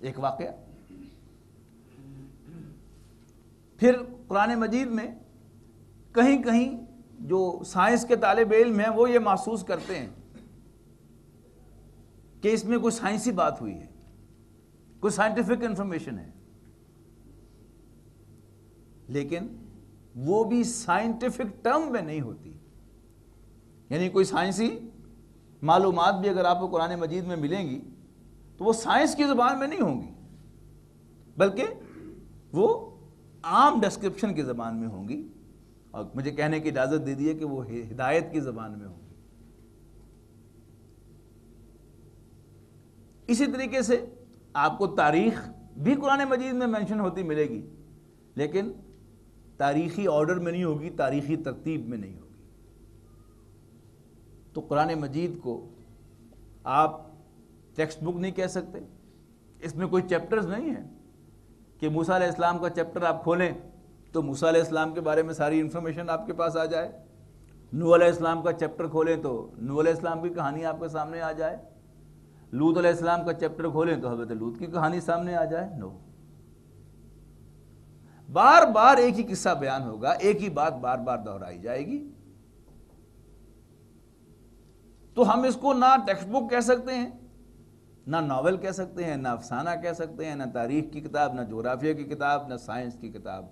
ایک واقعہ۔ پھر قرآن مجید میں کہیں کہیں جو سائنس کے طالب علم ہیں وہ یہ محسوس کرتے ہیں کہ اس میں کوئی سائنسی بات ہوئی ہے، کوئی سائنٹیفک انفارمیشن ہے، لیکن وہ بھی سائنٹیفک ٹرم میں نہیں ہوتی۔ یعنی کوئی سائنسی معلومات بھی اگر آپ کو قرآن مجید میں ملیں گی تو وہ سائنس کی زبان میں نہیں ہوں گی، بلکہ وہ عام ڈسکرپشن کی زبان میں ہوں گی، اور مجھے کہنے کی اجازت دے دیے کہ وہ ہدایت کی زبان میں ہوں گی۔ اسی طریقے سے آپ کو تاریخ بھی قرآن مجید میں مینشن ہوتی ملے گی، لیکن تاریخی آرڈر میں نہیں ہوگی، تاریخی ترتیب میں نہیں ہوگی۔ تو قرآن مجید کو آپ ٹیکسٹ بک نہیں کہہ سکتے، اس میں کوئی چیپٹرز نہیں ہیں کہ موسیٰ علیہ السلام کا چیپٹر آپ کھولیں تو موسیٰ علیہ السلام کے بارے میں ساری انفارمیشن آپ کے پاس آ جائے، نوح علیہ السلام کا چیپٹر کھولیں تو نوح علیہ السلام کی کہانی آپ کے سامنے آ جائے، لوط علیہ السلام کا چیپٹر کھولیں تو حضرت لوط کی کہانی سامنے آ جائے۔ نو، بار بار ایک ہی قصہ بیان ہوگا، ایک ہی بات بار بار دہرائی جائے گی۔ تو ہم اس کو نہ ٹیکسٹ بک کہہ سکتے ہیں، نہ ناول کہہ سکتے ہیں، نہ افسانہ کہہ سکتے ہیں، نہ تاریخ کی کتاب، نہ جغرافیہ کی کتاب، نہ سائنس کی کتاب۔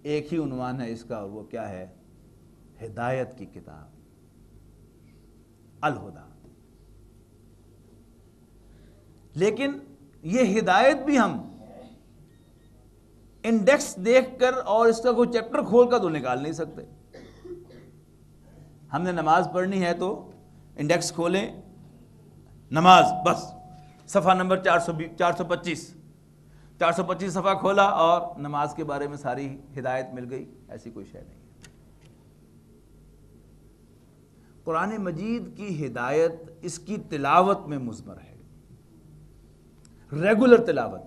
ایک ہی عنوان ہے اس کا، اور وہ کیا ہے؟ ہدایت کی کتاب، الہدیٰ۔ لیکن یہ ہدایت بھی ہم انڈیکس دیکھ کر اور اس کا کوئی چیپٹر کھول کر تو نکال نہیں سکتے۔ ہم نے نماز پڑھنی ہے تو انڈیکس کھولیں، نماز، بس صفحہ نمبر 425 صفحہ کھولا اور نماز کے بارے میں ساری ہدایت مل گئی، ایسی کوئی شے نہیں ہے۔ قرآن مجید کی ہدایت اس کی تلاوت میں مضمر ہے، ریگولر تلاوت،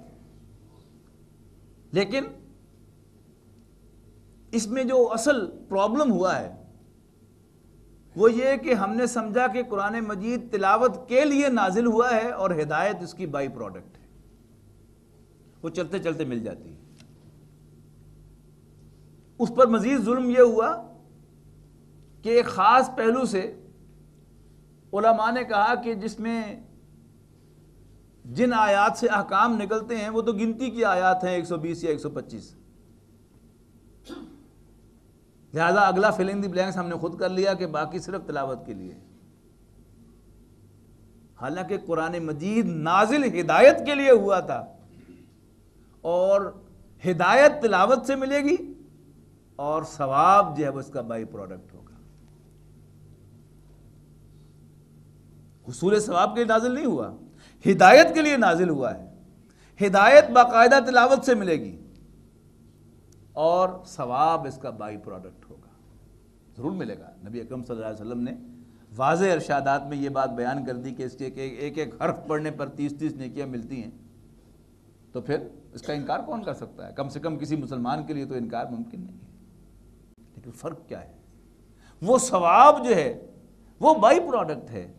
لیکن اس میں جو اصل پرابلم ہوا ہے وہ یہ کہ ہم نے سمجھا کہ قرآن مجید تلاوت کے لیے نازل ہوا ہے اور ہدایت اس کی بائی پروڈکٹ ہے، وہ چلتے چلتے مل جاتی ہے۔ اس پر مزید ظلم یہ ہوا کہ ایک خاص پہلو سے علماء نے کہا کہ جس میں جن آیات سے احکام نکلتے ہیں وہ تو گنتی کی آیات ہیں، 120 یا 125، لہذا اگلا فل ان دی بلینکس ہم نے خود کر لیا کہ باقی صرف تلاوت کے لیے۔ حالانکہ قرآن مجید نازل ہدایت کے لیے ہوا تھا، اور ہدایت تلاوت سے ملے گی اور ثواب جو ہے وہ اس کا بائی پروڈکٹ ہوگا۔ حصول ثواب کے لیے نازل نہیں ہوا، ہدایت کے لیے نازل ہوا ہے۔ ہدایت باقاعدہ تلاوت سے ملے گی اور ثواب اس کا بائی پروڈکٹ ہوگا، ضرور ملے گا۔ نبی اکرم صلی اللہ علیہ وسلم نے واضح ارشادات میں یہ بات بیان کر دی کہ اس کے ایک ایک حرف پڑھنے پر 30 نیکیاں ملتی ہیں، تو پھر اس کا انکار کون کر سکتا ہے؟ کم سے کم کسی مسلمان کے لیے تو انکار ممکن نہیں ہے۔ لیکن فرق کیا ہے؟ وہ ثواب جو ہے وہ بائی پروڈکٹ ہے،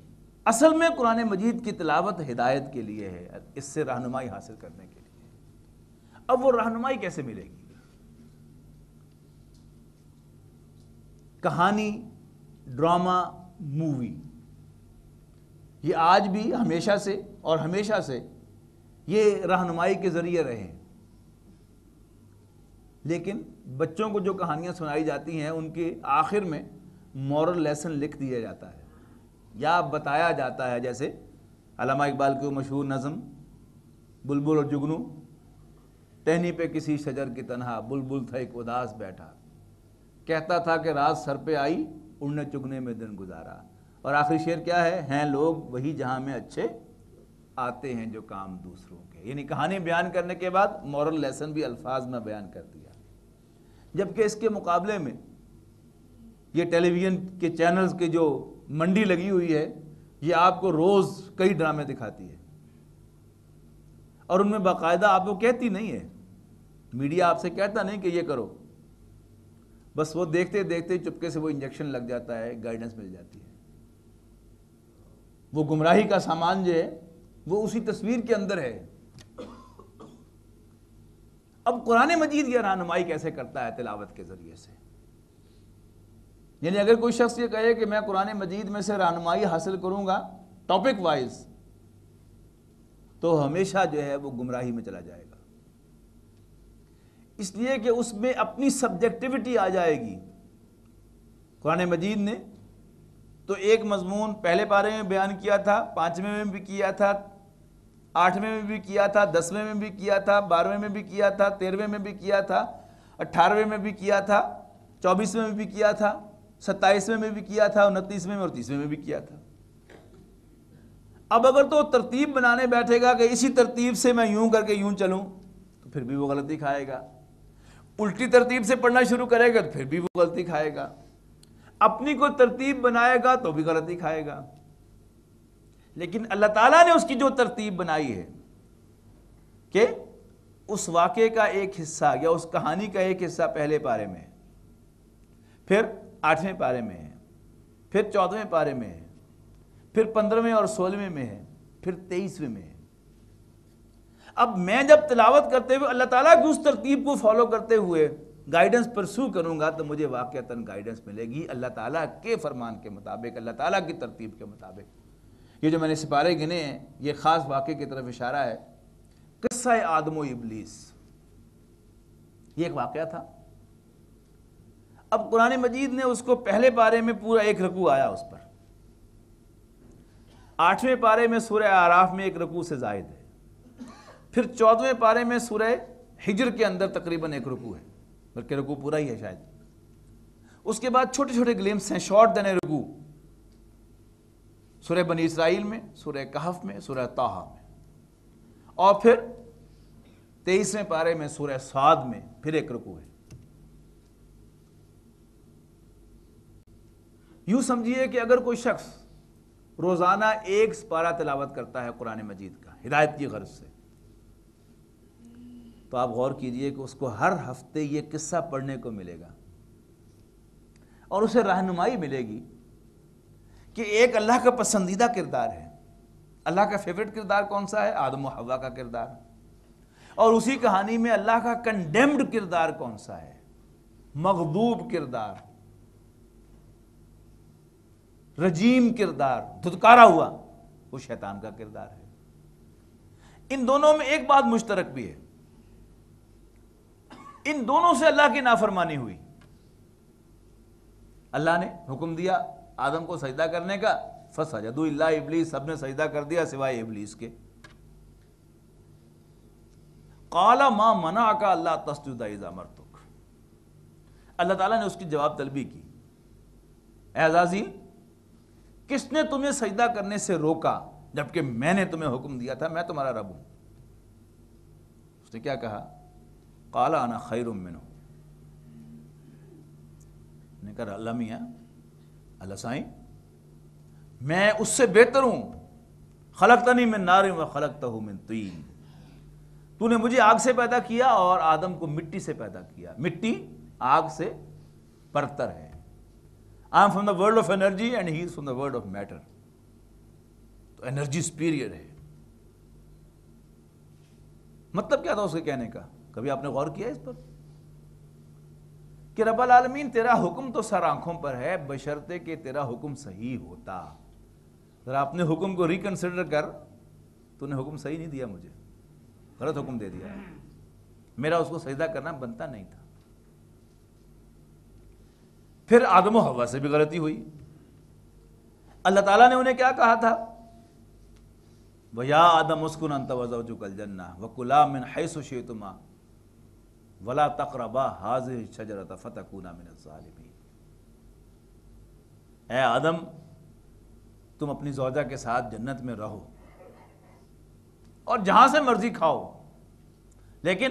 اصل میں قرآن مجید کی تلاوت ہدایت کے لیے ہے، اس سے رہنمائی حاصل کرنے کے لیے۔ اب وہ رہنمائی کیسے ملے گی؟ کہانی، ڈرامہ، مووی، یہ آج بھی ہمیشہ سے اور ہمیشہ سے یہ رہنمائی کے ذریعے رہے ہیں، لیکن بچوں کو جو کہانیاں سنائی جاتی ہیں ان کے آخر میں مورل لیسن لکھ دیا جاتا ہے یا بتایا جاتا ہے، جیسے علامہ اقبال کی مشہور نظم بلبل اور جگنو، ٹہنی پہ کسی شجر کی تنہا بلبل تھا ایک اداس بیٹھا، کہتا تھا کہ رات سر پہ آئی اڑنے چگنے میں دن گزارا، اور آخری شعر کیا ہے؟ ہیں لوگ وہی جہاں میں اچھے، آتے ہیں جو کام دوسروں کے۔ یعنی کہانی بیان کرنے کے بعد مورل لیسن بھی الفاظ میں بیان کر دیا، جبکہ اس کے مقابلے میں یہ ٹیلی ویژن کے چینلز کے جو منڈی لگی ہوئی ہے یہ آپ کو روز کئی ڈرامے دکھاتی ہے، اور ان میں باقاعدہ آپ کو کہتی نہیں ہے، میڈیا آپ سے کہتا نہیں کہ یہ کرو، بس وہ دیکھتے دیکھتے چپکے سے وہ انجیکشن لگ جاتا ہے، گائیڈنس مل جاتی ہے۔ وہ گمراہی کا سامان جو ہے وہ اسی تصویر کے اندر ہے، اب قرآن مجید یہ رہنمائی کیسے کرتا ہے؟ تلاوت کے ذریعے سے. یعنی اگر کوئی شخص یہ کہے کہ میں قرآن مجید میں سے رہنمائی حاصل کروں گا ٹاپک وائز، تو ہمیشہ جو ہے وہ گمراہی میں چلا جائے گا، اس لیے کہ اس میں اپنی سبجیکٹیوٹی آ جائے گی. قرآن مجید نے تو ایک مضمون پہلے پارے میں بیان کیا تھا، 5ویں میں بھی کیا تھا، 8ویں میں بھی کیا تھا، 10ویں میں بھی کیا تھا، 12ویں میں بھی کیا تھا، 13ویں میں بھی کیا تھا، 18ویں میں بھی کیا تھا، 24ویں میں بھی کیا تھا، 27ویں میں بھی کیا تھا، 29ویں میں اور 30ویں میں بھی کیا تھا. اب اگر تو ترتیب بنانے بیٹھے گا کہ اسی ترتیب سے میں یوں کر کے یوں چلوں تو پھر بھی وہ غلطی کھائے گا. الٹی ترتیب سے پڑھنا شروع کرے گا تو پھر بھی وہ غلطی کھائے گا. اپنی کوئی ترتیب بنائے گا تو بھی غلطی کھائے گا. لیکن اللہ تعالیٰ نے اس کی جو ترتیب بنائی ہے کہ اس واقعے کا ایک حصہ یا اس کہانی کا ایک حصہ پہلے پارے میں ہے، پھر 8ویں پارے میں ہے، پھر 14ویں پارے میں ہے، پھر 15ویں اور 16ویں میں ہے، پھر 23ویں میں ہے. اب میں جب تلاوت کرتے ہوئے اللہ تعالیٰ کی اس ترتیب کو فالو کرتے ہوئے گائیڈنس پرسو کروں گا تو مجھے واقعتاً گائیڈنس ملے گی اللہ تعالیٰ کے فرمان کے مطابق، اللہ تعالیٰ کی ترتیب کے مطابق. یہ جو میں نے سپارے گنے ہیں یہ خاص واقعے کی طرف اشارہ ہے. قصہ آدم و ابلیس، یہ ایک واقعہ تھا. اب قرآن مجید نے اس کو پہلے پارے میں پورا ایک رکوع آیا اس پر، 8ویں پارے میں سورہ اعراف میں ایک رکوع سے زائد ہے، پھر 14ویں پارے میں سورہ ہجر کے اندر تقریباً ایک رکوع ہے، بلکہ رکوع پورا ہی ہے شاید. اس کے بعد چھوٹے چھوٹے گلمپس ہیں، شارٹ دین رکوع، سورہ بنی اسرائیل میں، سورہ کہف میں، سورہ طٰہٰ میں، اور پھر 23ویں پارے میں سورہ صاد میں پھر ایک رکوع ہے. یوں سمجھیے کہ اگر کوئی شخص روزانہ ایک سپارہ تلاوت کرتا ہے قرآن مجید کا ہدایت کی غرض سے، تو آپ غور کیجئے کہ اس کو ہر ہفتے یہ قصہ پڑھنے کو ملے گا اور اسے رہنمائی ملے گی کہ ایک اللہ کا پسندیدہ کردار ہے. اللہ کا فیوریٹ کردار کون سا ہے؟ آدم و حوا کا کردار. اور اسی کہانی میں اللہ کا کنڈیمڈ کردار کون سا ہے؟ مغضوب کردار، رجیم کردار، دھتکارا ہوا، وہ شیطان کا کردار ہے. ان دونوں میں ایک بات مشترک بھی ہے، ان دونوں سے اللہ کی نافرمانی ہوئی. اللہ نے حکم دیا آدم کو سجدہ کرنے کا، فسجدوا الا ابلیس، سب نے سجدہ کر دیا سوائے ابلیس کے. قال ما منعک الا تسجد اذ امرتک، اللہ تعالیٰ نے اس کی جواب طلبی کی، اے عزازیل کس نے تمہیں سجدہ کرنے سے روکا جبکہ میں نے تمہیں حکم دیا تھا، میں تمہارا رب ہوں. اس نے کیا کہا؟ قال انا خیر منہ، نے کہا اللہ میاں، اللہ سائیں میں اس سے بہتر ہوں. خلقتنی من نار و خلقتہ من طین، تو نے مجھے آگ سے پیدا کیا اور آدم کو مٹی سے پیدا کیا. مٹی آگ سے برتر ہے. I am from the world of energy and he is from the world of matter. تو انرجی سپیریئر ہے. مطلب کیا تھا اس کے کہنے کا؟ کبھی آپ نے غور کیا اس پر کہ رب العالمین تیرا حکم تو سر آنکھوں پر ہے بشرطے کہ تیرا حکم صحیح ہوتا. ذرا اپنے حکم کو ریکنسیڈر کر، تو نے حکم صحیح نہیں دیا، مجھے غلط حکم دے دیا، میرا اس کو سجدہ کرنا بنتا نہیں تھا. پھر آدم و حوا سے بھی غلطی ہوئی. اللہ تعالیٰ نے انہیں کیا کہا تھا؟ وَيَا آدَمُ اسْكُنْ أَنْتَ وَزَوْجُكَ الْجَنَّةَ وَكُلَا مِنْ حَيْثُ شِئْتُمَا وَلَا تَقْرَبَا هَٰذِهِ الشَّجَرَةَ فَتَكُونَا مِنَ الظَّالِمِينَ. اے آدم تم اپنی زوجہ کے ساتھ جنت میں رہو اور جہاں سے مرضی کھاؤ، لیکن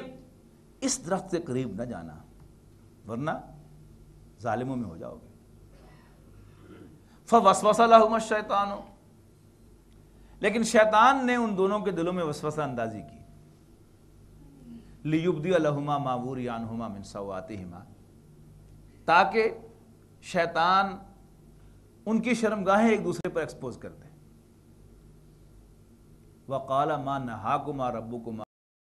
اس درخت سے قریب نہ جانا ورنہ ظالموں میں ہو جاؤ گے. فوسوس لہما الشیطان، لیکن شیطان نے ان دونوں کے دلوں میں وسوسہ اندازی کی. لیبدی لہما ما وری عنہما من سوآتہما، تاکہ شیطان ان کی شرمگاہیں ایک دوسرے پر ایکسپوز کر دے. وقال ما نہاکما ربکما